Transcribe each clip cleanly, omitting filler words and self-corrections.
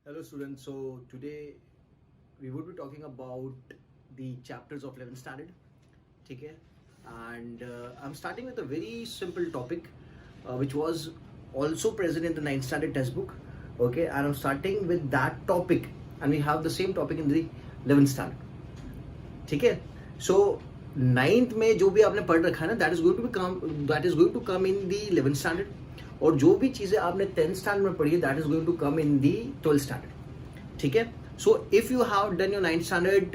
Hello students, so today we would be talking about the chapters of 11th standard, okay? And I'm starting with a very simple topic which was also present in the 9th standard textbook, okay? And I'm starting with that topic and we have the same topic in the 11th standard, ठीक है? So 9th में जो भी आपने पढ़ रखा है ना, that is going to come in the 11th standard. और जो भी चीजें आपने 10th स्टैंडर्ड में पढ़ी है that is going to come in the 12th standard. ठीक है. So if you have done your 9th standard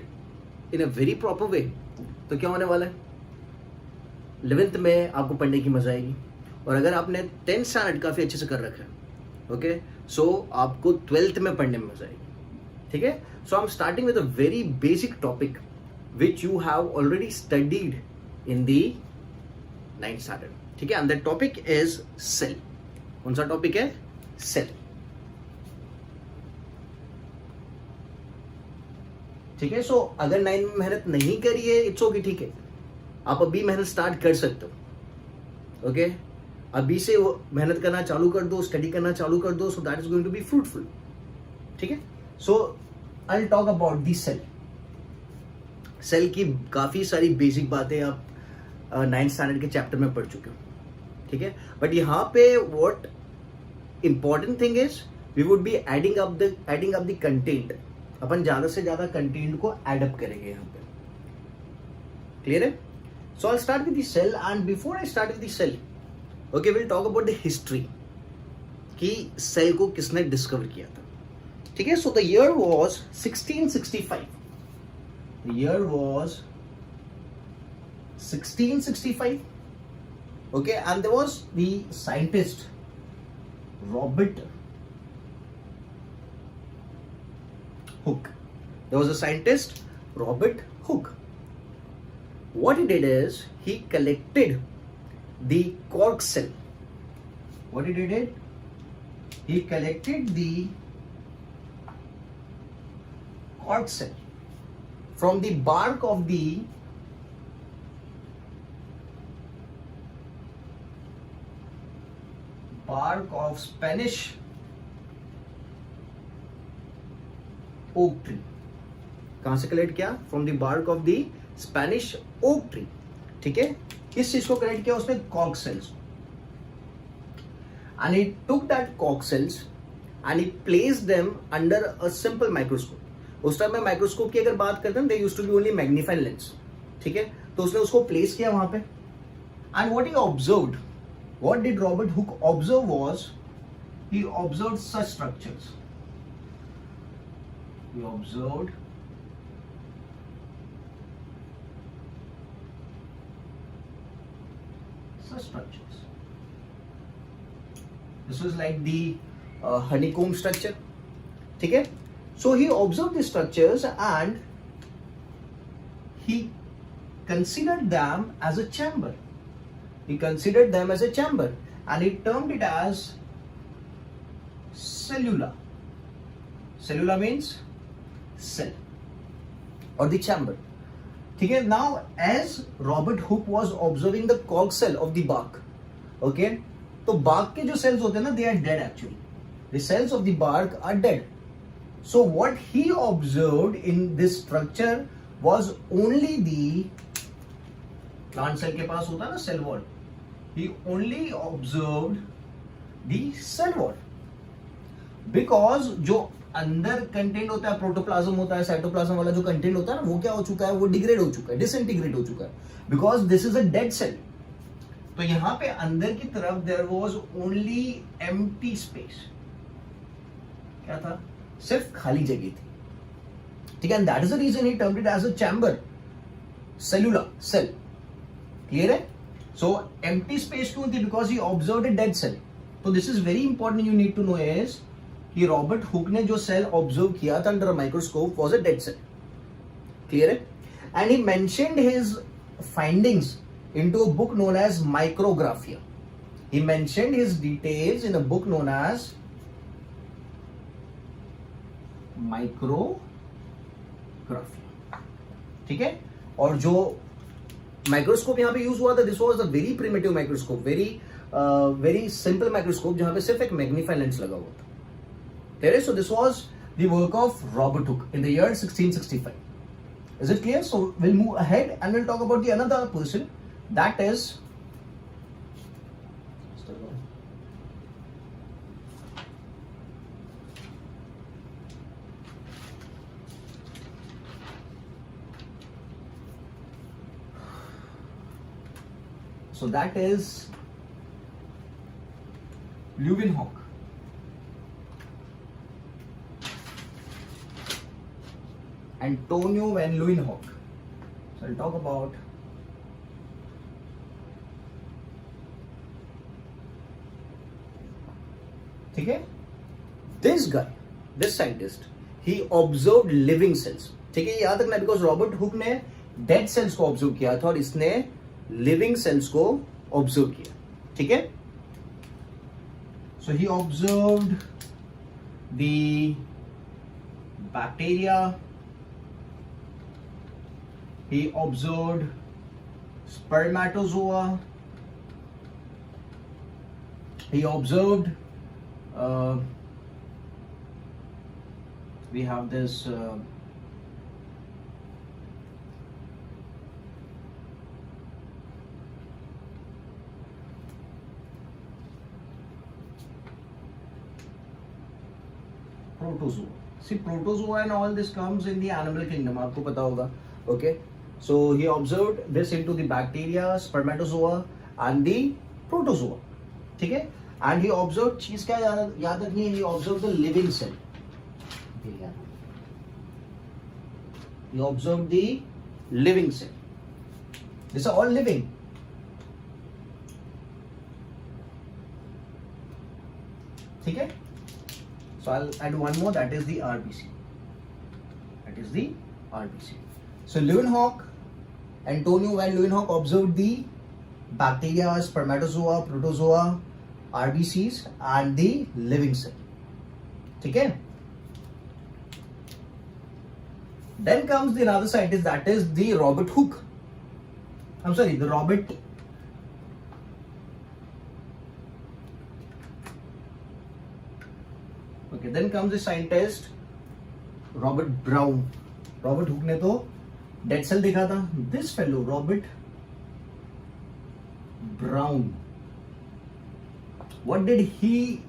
in a very proper way तो क्या होने वाला है, 11th में आपको पढ़ने की मजा आएगी. और अगर आपने 10th स्टैंडर्ड काफी अच्छे से कर रखा है, ओके, सो आपको 12th में पढ़ने में मजा आएगी. ठीक है. So I am starting with a very basic topic which you have already studied in the 9th standard. ठीक है. And that topic is cell. कौन सा टॉपिक है? सेल. ठीक है. सो अगर 9 में मेहनत नहीं करी है इट्स ओके, ठीक है, आप अभी मेहनत स्टार्ट कर सकते हो. ओके, अभी से मेहनत करना चालू कर दो, स्टडी करना चालू कर दो, so that is going to be fruitful. ठीक है. So I will talk about the cell. Cell की काफी सारी बेसिक बातें आप 9th स्टैंडर्ड के चैप्टर में पढ़ चुके हो. ठीक है. बट यहाँ पे what important thing is we would be adding up the content. अपन ज्यादा से ज्यादा कंटेंट को एड अप करेंगे यहाँ पे. क्लियर है. So I start with the cell and before I start with the cell, okay, will talk about the history कि सेल को किसने डिस्कवर किया था. ठीक है. So the year was 1665. The year was 1665. Okay, and there was the scientist Robert Hooke. There was a scientist Robert Hooke. What he did is he collected the cork cell. What he did? He collected the cork cell from the bark of the Spanish oak tree. कहां से collect किया? From the bark of the Spanish oak tree. ठीक है. किस चीज को collect किया उसने? Cork cells. And he took that cork cells and he placed them under a simple microscope. उस टाइम में माइक्रोस्कोप की अगर बात करते हैं they used to be only magnifying lens. ठीक है. तो उसने उसको प्लेस किया वहां पे and what he observed, what did Robert Hooke observe was he observed such structures. He observed such structures. This was like the honeycomb structure. ठीक है. So he observed the structures and he considered them as a chamber. He considered them as a chamber and he termed it as cellula. Cellula means cell or the chamber. ठीक है. Now as Robert Hooke was observing the cork cell of the bark, okay, तो bark के जो cells होते हैं ना, they are dead actually. The cells of the bark are dead. So what he observed in this structure was only the plant cell के पास होता है ना cell wall. He only observed the cell wall because जो अंदर content होता है, protoplasm होता है, साइटोप्लाज्म वाला जो कंटेंट होता है ना, वो क्या हो चुका है? वो डिग्रेड हो चुका है, डिसइंटीग्रेट हो चुका है, because this is a dead cell. तो यहां पे अंदर की तरफ there was only empty space. क्या था? सिर्फ खाली जगह थी. ठीक है. And that is the reason he termed it as a chamber, cellula, cell. Clear है. सो एम्प्टी स्पेस क्यों थी? Because he observed a dead cell. तो this is very important, you need to know is कि Robert Hooke ने जो cell observe किया था under a microscope was a dead cell. Clear है. And he mentioned his findings into a book known as Micrographia. He mentioned his details in a book known as Micrographia. ठीक है. और जो microscope यहाँ पे use हुआ था, this was a very primitive microscope, very simple microscope, जहां पे सिर्फ एक मैग्नीफाइंग लेंस लगा हुआ था. So this was the work of Robert Hooke in the year 1665. Is it clear? So we'll move ahead and we'll talk about the another person, that is Leeuwenhoek. Antonio van Leeuwenhoek. So I'll talk about okay? This guy, this scientist, he observed living cells. ठीक है, याद रखना, because Robert Hooke ने dead cells को observe किया था और इसने living cells को observe किया. ठीक है? So he observed the bacteria, he observed spermatozoa, he observed we have this protozoa. See, protozoa and all this comes in the animal kingdom. आपको पता होगा. Okay. So he observed this into the bacteria, spermatozoa and the protozoa. ठीक है? And he observed चीज क्या याद रखनी है? He observed the living cell. He observed the living cell. These are all living. ठीक है? So I'll add one more, that is the RBC. That is the RBC. So Leeuwenhoek, Antonio van Leeuwenhoek observed the bacteria, spermatozoa, protozoa, RBCs and the living cell. Okay? Then comes the another scientist, that is the Robert Hooke. I'm sorry, the Robert Okay, then comes the scientist Robert Brown. Robert Hooke ने तो dead cell देखा था. This fellow Robert Brown, what did he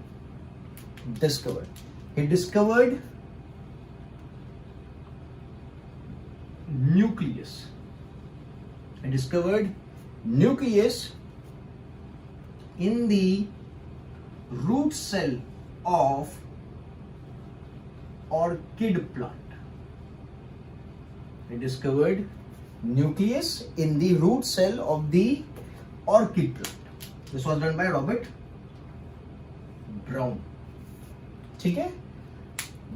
discover? He discovered nucleus. He discovered nucleus in the root cell of orchid plant. He discovered nucleus in the root cell of the orchid plant. This was done by Robert Brown. ठीक है?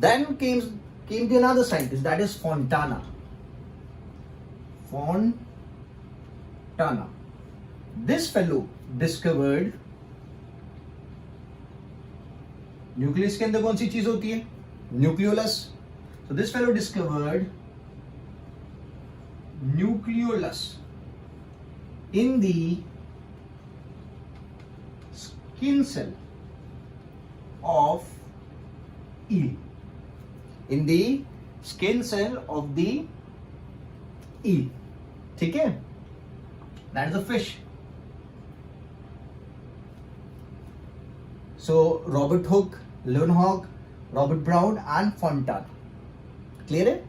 Then came the another scientist, that is Fontana. Fontana. This fellow discovered nucleus के अंदर कौन सी चीज होती है? Nucleolus. So this fellow discovered nucleolus in the skin cell of eel. In the skin cell of the eel. ठीक है? That is a fish. So Robert Hooke, Leeuwenhoek, Robert Brown and Fontana. Clear है?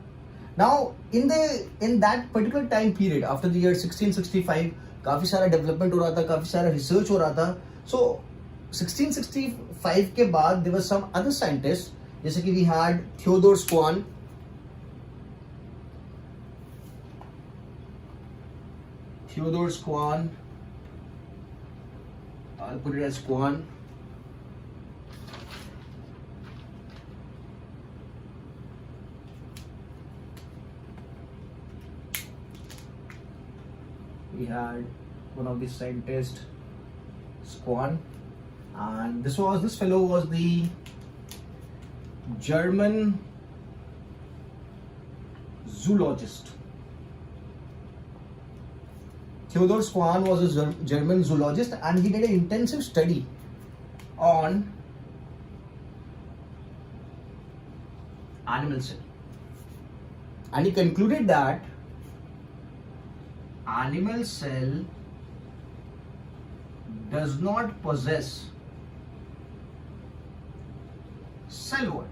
Now in that particular time period after the year 1665 काफी सारा development हो रहा था, काफी सारा रिसर्च हो रहा था. So 1665 के बाद there were some other scientists, जैसे कि we had Theodore Swan, I'll put it as Swan. We had one of the scientists, Swan, and this fellow was the German zoologist. Theodor Swan was a German zoologist and he did an intensive study on animal cell. And he concluded that animal cell does not possess cell wall.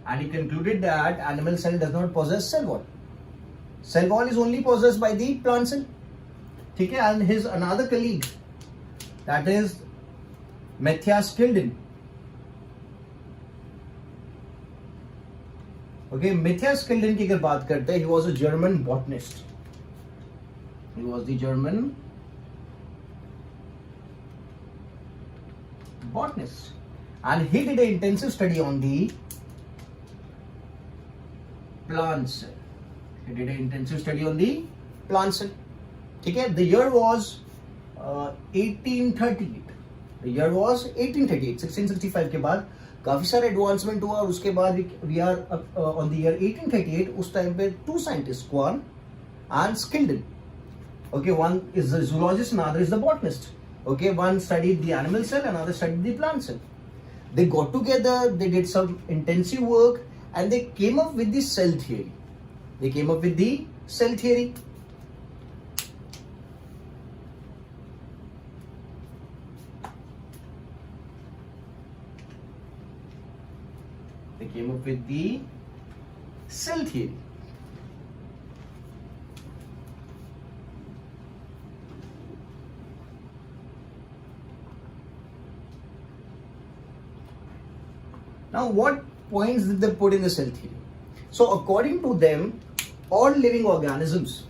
And he concluded that animal cell does not possess cell wall. Cell wall is only possessed by the plant cell. Okay, and his another colleague, that is Matthias Kilden. Okay, Matthias Kilden की अगर बात करते हैं, he was a German botanist. He was the German botanist, and he did an intensive study on the plant cell. He did an intensive study on the plant cell. Okay, the year was 1838. The year was 1838. 1665 के बाद काफी सारे advancement हुआ और उसके बाद we are on the year 1838. उस time पे two scientists, Quorn and Skilden. Okay, one is the zoologist, another is the botanist. Okay, one studied the animal cell, another studied the plant cell. They got together, they did some intensive work, and they came up with the cell theory. They came up with the cell theory. They came up with the cell theory. Now, what points did they put in the cell theory? So, according to them, all living organisms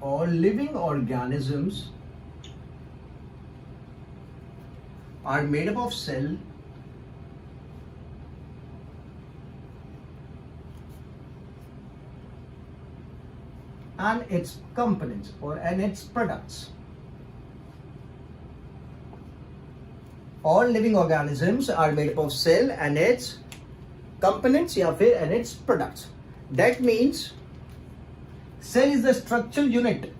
are made up of cell and its components and its products. All living organisms are made up of cell and its components and its products. That means cell is the structural unit.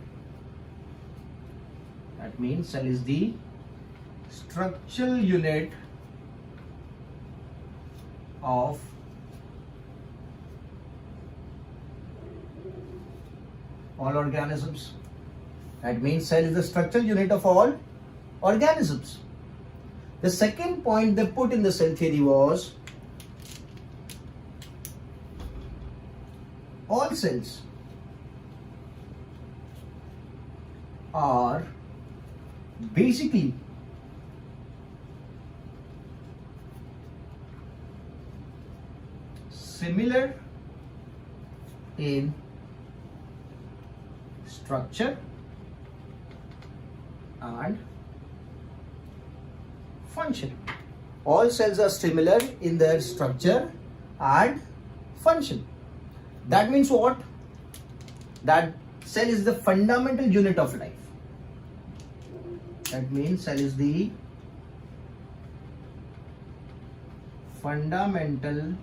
That means cell is the structural unit of all organisms. That means cell is the structural unit of all organisms. The second point they put in the cell theory was all cells are basically similar in structure and function. All cells are similar in their structure and function. That means what? That cell is the fundamental unit of life. That means cell is the fundamental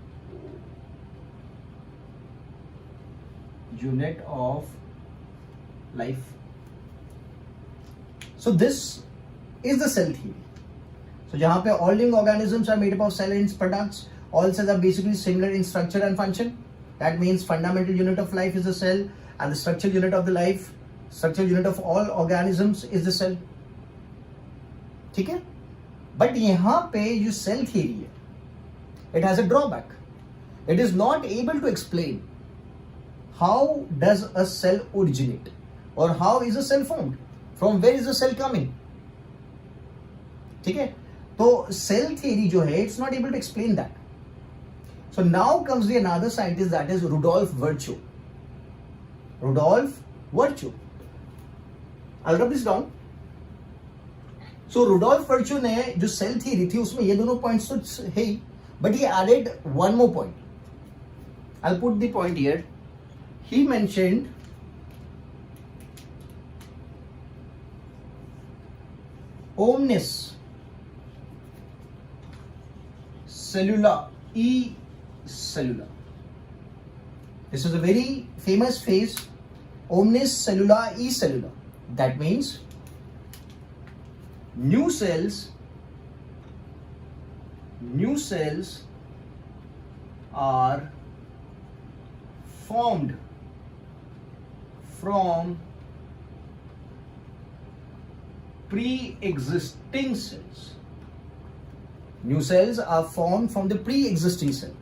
unit of life. So this is the cell theory. So जहाँ पे all living organisms are made up of cell and its products, all cells are basically similar in structure and function. That means fundamental unit of life is the cell, and the structural unit of the life, structural unit of all organisms is the cell. ठीक है? But यहाँ पे जो cell theory है, it has a drawback. It is not able to explain how does a cell originate or how is a cell formed, from where is the cell coming. ठीक है? तो cell theory जो है, it's not able to explain that. So now comes the another scientist, that is Rudolf Virchow. Rudolf Virchow. I'll rub this down. So Rudolf Virchow ने जो cell theory थी उसमें ये दोनों points तो है ही, but he added one more point. I'll put the point here. He mentioned omnis cellula, e cellula. This is a very famous phrase, omnis cellula, e cellula. That means new cells new cells are formed from pre-existing cells. New cells are formed from the pre-existing cell.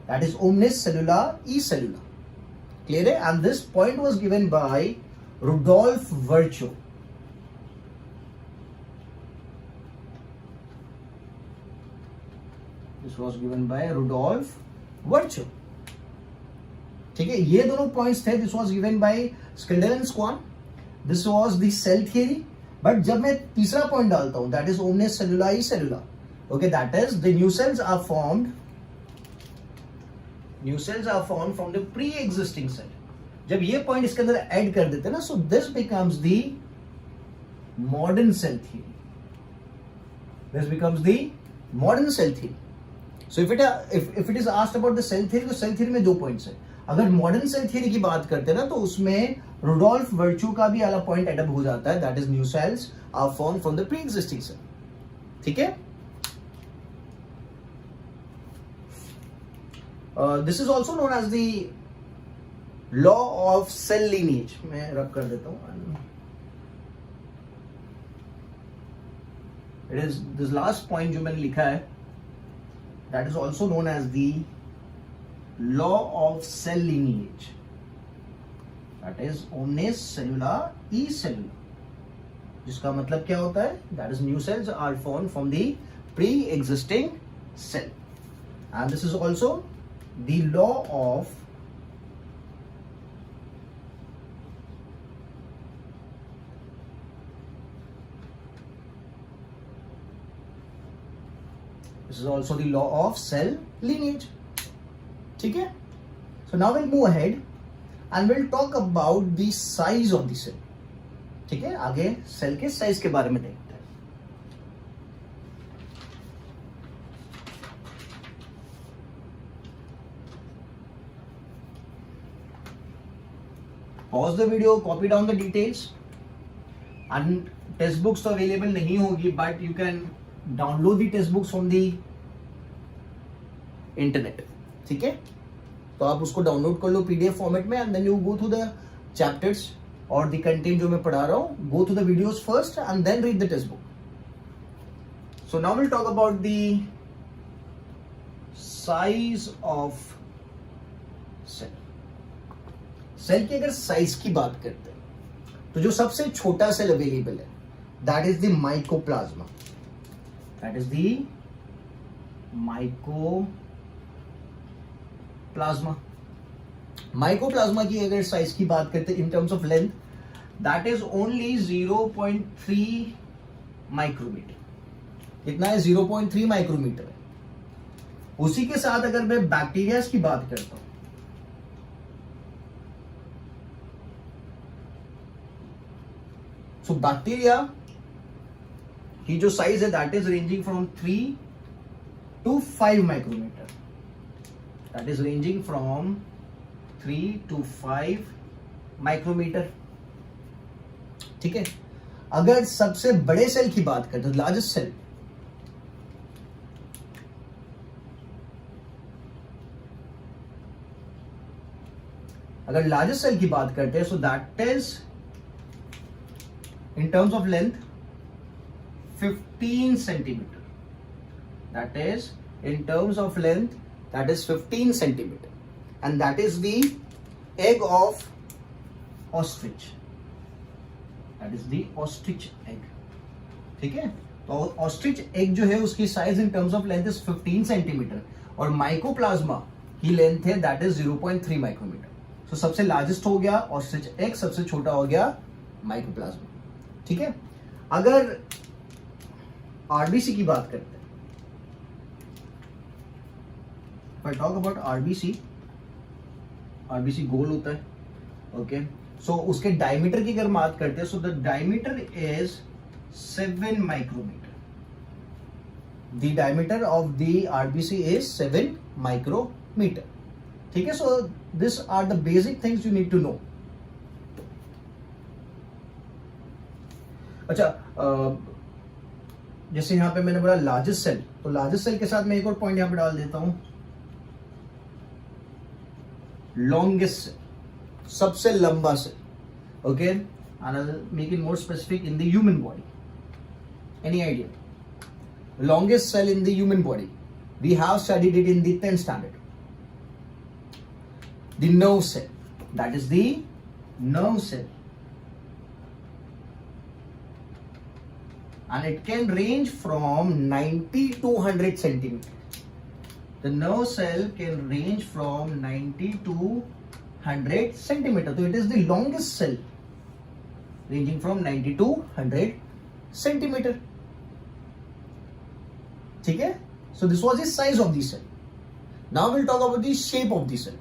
That is omnis cellula e cellula. Clear है? And this point was given by Rudolf Virchow. This was given by Rudolf Virchow. ठीक है, ये दोनों points थे. This was given by Schleiden and Schwann. This was the cell theory. But जब मैं तीसरा point डालता हूं, that is omnis cellula e cellula. Okay, that is the new cells are formed from the pre existing cell. जब ये point इसके अंदर add कर देते ना, so this becomes the modern cell theory. This becomes the modern cell theory. So if it is asked about the cell theory, तो cell theory में दो पॉइंट्स है. अगर मॉडर्न सेल थियरी की बात करते हैं ना, तो उसमें रुडोल्फ वर्चू का भी अलग पॉइंट एडअप हो जाता है. That is new cells are formed from the pre existing cell. ठीक है, this is also known as the law of cell lineage. मैं रब कर देता हूं. It is this last point जो मैंने लिखा है, that is also known as the law of cell lineage. That is omnis cellula e cellula. जिसका मतलब क्या होता है? That is new cells are formed from the pre-existing cell. And this is also the law of cell lineage. ठीक है, so now will move ahead and will talk about the size of the cell. ठीक है, आगे cell के size के बारे में देखते हैं. Pause the video, copy down the details. And text books तो अवेलेबल नहीं होगी, but you can download the text books from the internet. ठीक है, तो आप उसको डाउनलोड कर लो पीडीएफ फॉर्मेट में, and then you go through the chapters और द कंटेंट जो मैं पढ़ा रहा हूं. Go through the videos first and then read the text book. So now will talk about the size of cell. Cell की अगर size की बात करते हैं, तो जो सबसे छोटा सेल अवेलेबल है, that is the mycoplasma. That is the mycoplasma की अगर साइज की बात करते हैं in terms of length, that is only 0.3 micrometre. कितना है? 0.3 माइक्रोमीटर है. उसी के साथ अगर मैं बैक्टीरिया की बात करता हूं, सो बैक्टीरिया की जो साइज है, that is ranging from 3 to 5 micrometre. That is ranging from 3 to 5 micrometre. ठीक है, अगर सबसे बड़े सेल की बात करें, तो लार्जेस्ट सेल, अगर लार्जेस्ट सेल की बात करते हैं, सो that is in terms of length 15 centimetre. That is in terms of length, that is 15 centimeter, and that is the egg of ostrich. That is the ostrich egg. ठीक है, तो ostrich egg जो है उसकी size in terms of length is 15 centimetre, और mycoplasma की length है that is 0.3 micrometer. सो सबसे लार्जेस्ट हो गया ostrich egg, सबसे छोटा हो गया माइकोप्लाज्मा. ठीक है, अगर आरबीसी की बात करते हैं, if I talk about RBC गोल होता है. ओके, सो उसके डायमीटर की अगर बात करते हैं, so the diameter is 7 micrometre. The diameter of the RBC is 7 micrometre. ठीक है, so this are the basic things you need to know. अच्छा, जैसे यहाँ पे मैंने बोला लार्जेस्ट सेल, तो लार्जेस्ट सेल के साथ मैं एक और पॉइंट यहाँ पे डाल देता हूं, लॉन्गेस्ट सेल, सबसे लंबा cell. Okay, and I will make it more specific in the human body. Any idea? Longest cell in the human body, we have studied it in the 10th standard. The nerve cell, that is the nerve cell, and it can range from 90 to 100 centimeter. The nerve cell can range from 90 to 100 centimeter. So it is the longest cell, ranging from 90 to 100 centimeter. ठीक है? So this was the size of the cell. Now we'll talk about the shape of the cell.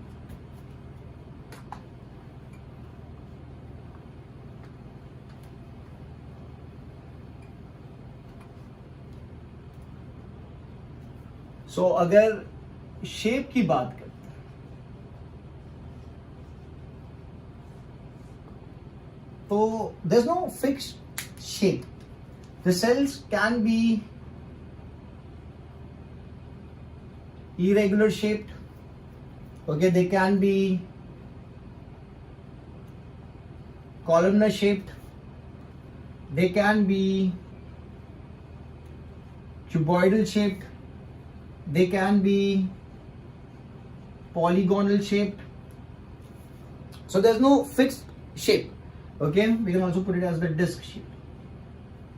So अगर shape की बात करते हैं तो there's no fixed shape. The cells can be irregular shaped. Okay, they can be columnar shaped, they can be cuboidal shaped, they can be polygonal shaped. So there's no fixed shape. Okay, we can also put it as the disc shape.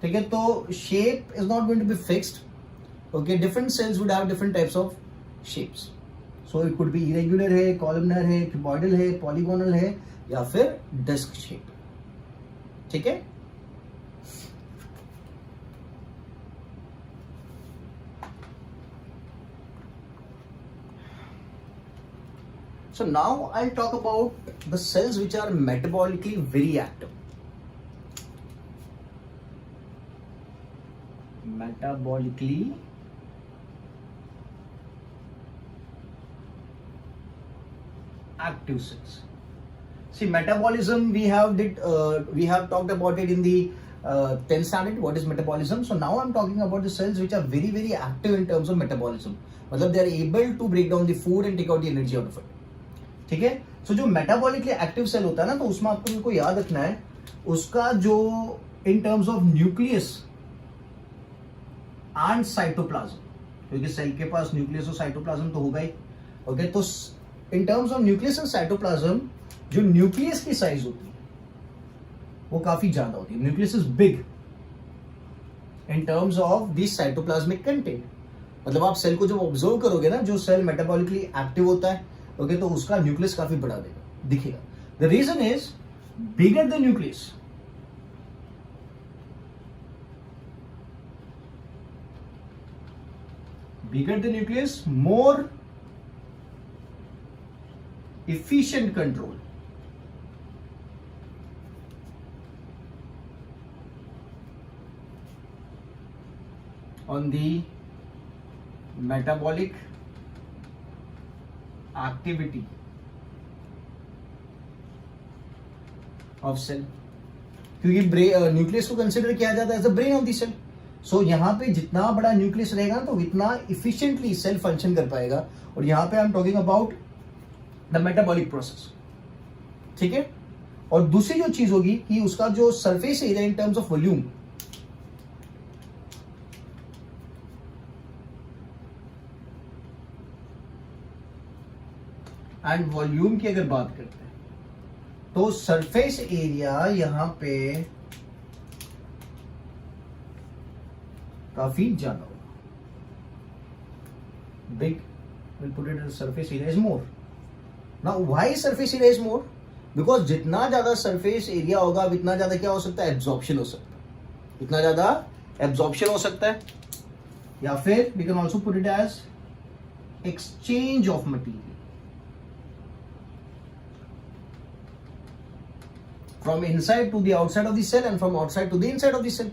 ठीक है, तो shape is not going to be fixed. Okay, different cells would have different types of shapes. So it could be irregular है, columnar है, cuboidal है, polygonal है, या फिर disc shape. ठीक है? So now I'll talk about the cells which are metabolically very active. Metabolically active cells. See, metabolism we have talked about it in the 10th standard. What is metabolism? So now I'm talking about the cells which are very very active in terms of metabolism. मतलब they are able to break down the food and take out the energy out of it. ठीक है? So जो metabolically active cell होता है ना, तो उसमें आपको इनको याद रखना है, उसका जो in terms of nucleus and cytoplasm, क्योंकि सेल के पास न्यूक्लियस और साइटोप्लाज्म तो होगा ही. ओके, तो इन terms of nucleus and cytoplasm, जो न्यूक्लियस की साइज होती है वो काफी ज्यादा होती है. Nucleus is big in terms of the cytoplasmic content. मतलब आप सेल को जब ऑब्जर्व करोगे ना, जो सेल मेटाबॉलिकली एक्टिव होता है, ओके, तो उसका न्यूक्लियस काफी बड़ा दिखेगा. The reason is bigger the nucleus, bigger the nucleus, more efficient control. On the metabolic activity of cell. क्योंकि न्यूक्लियस को कंसिडर किया जाता है as the brain of the cell. So यहाँ पे जितना बड़ा न्यूक्लियस रहेगा तो इतना इफिशिएंटली सेल फंक्शन कर पाएगा. और यहाँ पे I am talking about the metabolic process. ठीक है? और दूसरी जो चीज होगी कि उसका जो surface area in terms of volume, and volume की अगर बात करते हैं तो सरफेस एरिया यहां पे काफी ज्यादा होगा. Big, we'll put it as surface area is more. Now why surface area is more? Because जितना ज्यादा सरफेस एरिया होगा उतना ज्यादा क्या हो सकता है, एब्जॉर्प्शन हो सकता है. इतना ज्यादा एब्जॉर्प्शन हो सकता है, या फिर we can also put it as exchange of material from inside to the outside of the cell and from outside to the inside of the cell.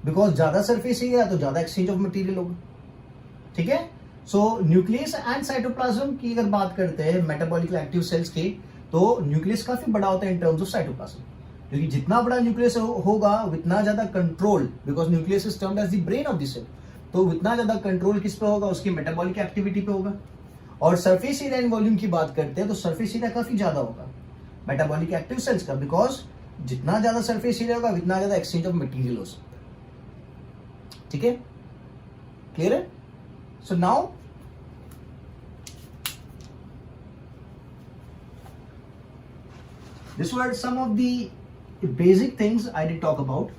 Because ज्यादा सरफेस एरिया तो ज्यादा एक्सचेंज ऑफ मटेरियल होगा. ठीक है? सो nucleus and cytoplasm की अगर बात करते हैं मेटाबॉलिकली एक्टिव सेल्स की, तो न्यूक्लियस काफी बड़ा होता है इन टर्म्स ऑफ साइटोप्लाज्म. क्योंकि जितना बड़ा न्यूक्लियस होगा उतना ज्यादा control, because nucleus is termed as the brain of the cell, तो उतना ज्यादा कंट्रोल किस पे होगा, उसकी मेटाबॉलिक एक्टिविटी पे होगा। और सरफेस एरिया एंड वॉल्यूम की बात करते हैं तो सरफेस एरिया काफी ज्यादा होगा मेटाबॉलिक एक्टिव सेल्स का, बिकॉज जितना ज्यादा सरफेस एरिया होगा उतना ज्यादा एक्सचेंज ऑफ मटेरियल हो सकता है। ठीक है, क्लियर है? So now this were some of the basic things I did talk about.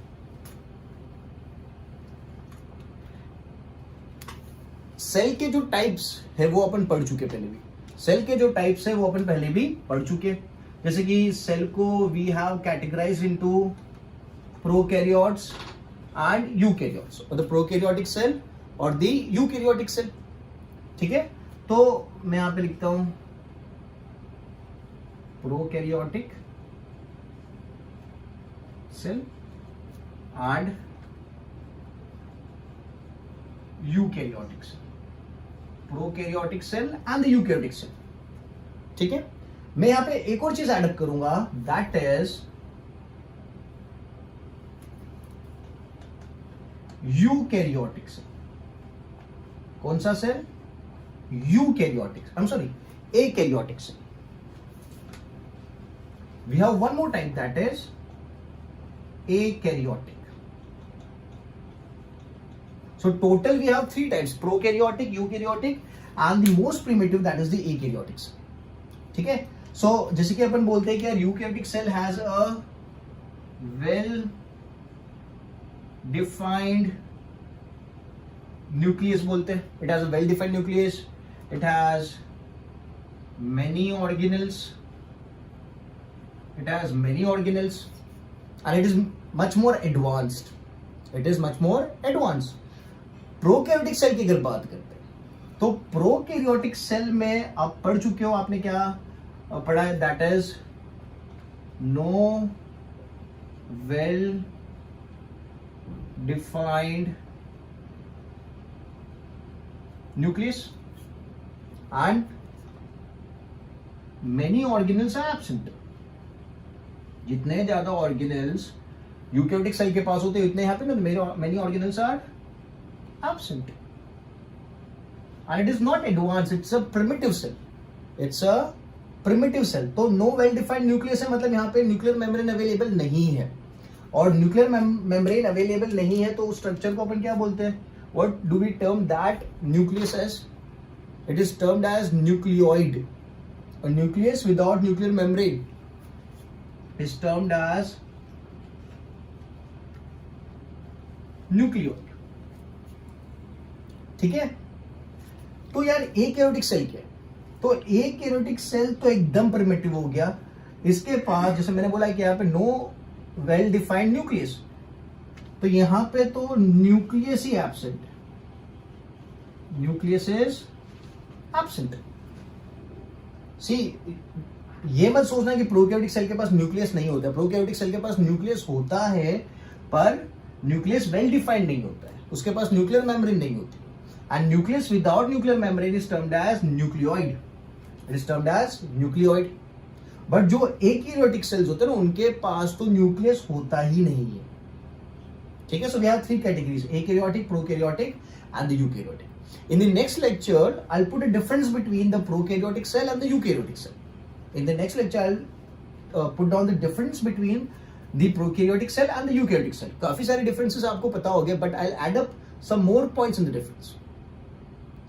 Cell के जो टाइप्स है वो अपन पढ़ चुके पहले भी, सेल के जो टाइप्स है वो अपन पहले भी पढ़ चुके। जैसे कि सेल को we have categorised into prokaryotes and eukaryotes, और द प्रोकैरियोटिक सेल और द यूकैरियोटिक सेल। ठीक है, तो मैं यहां पे लिखता हूं prokaryotic cell and eukaryotic cell, prokaryotic cell and the eukaryotic cell. ठीक है, मैं यहां पे एक और चीज ऐड अप करूंगा, दैट इज यूकैरियोटिक सेल। कौन सा cell? Eukaryotic, I am sorry, akaryotic cell. We have one more type, that is akaryotic. So total we have three types: prokaryotic, eukaryotic, and the most primitive, that is the akaryotic cell. ठीक है, so जैसे कि अपन बोलते हैं कि यार eukaryotic cell has a well defined nucleus बोलते हैं, it has a well defined nucleus, it has many organelles, and it is much more advanced. Prokaryotic cell की अगर बात करते हैं तो प्रोकैरियोटिक सेल में आप पढ़ चुके हो, आपने क्या पढ़ा है, that is no well defined nucleus and many organelles are absent. जितने ज्यादा ऑर्गेनल्स यूकैरियोटिक सेल के पास होते हैं उतने यहाँ पे many organelles are absent, and it is not advance, it's a primitive cell. तो नो वेल डिफाइंड न्यूक्लियस है, मतलब यहाँ पे न्यूक्लियर मेम्ब्रेन अवेलेबल नहीं है, और न्यूक्लियर मेम्ब्रेन अवेलेबल नहीं है तो उस स्ट्रक्चर को अपन क्या बोलते हैं, what do we term that nucleus as? It is termed as nucleoid. A nucleus without nuclear membrane is termed as nucleoid. ठीक है, तो यार एकैरियोटिक सेल क्या है? तो एकैरियोटिक सेल तो एकदम प्रिमिटिव हो गया, इसके पास जैसे मैंने बोला कि यहाँ पे नो वेल डिफाइंड न्यूक्लियस, तो यहां पे तो न्यूक्लियस ही absent, nucleus is absent. See, ये मत सोचना कि प्रोकैरियोटिक सेल के पास न्यूक्लियस नहीं होता है, प्रोकैरियोटिक सेल के पास न्यूक्लियस होता है, पर न्यूक्लियस वेल डिफाइंड नहीं होता है, उसके पास न्यूक्लियर मेम्ब्रेन नहीं होती, and nucleus without nuclear membrane is termed as nucleoid, it is termed as nucleoid. But जो एकैरियोटिक सेल्स होते हैं ना, उनके पास तो न्यूक्लियस होता ही नहीं है। ठीक है, so we have three categories, akaryotic, prokaryotic and the eukaryotic. In the next lecture, I'll put a difference between the prokaryotic cell and the eukaryotic cell. In the next lecture, I'll put down the difference between the prokaryotic cell and the eukaryotic cell. काफी सारे differences आपको पता होंगे, but I'll add up some more points in the difference.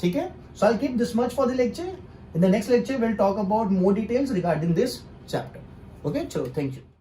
ठीक है? So I'll keep this much for the lecture. In the next lecture, we'll talk about more details regarding this chapter. Okay? चलो, thank you.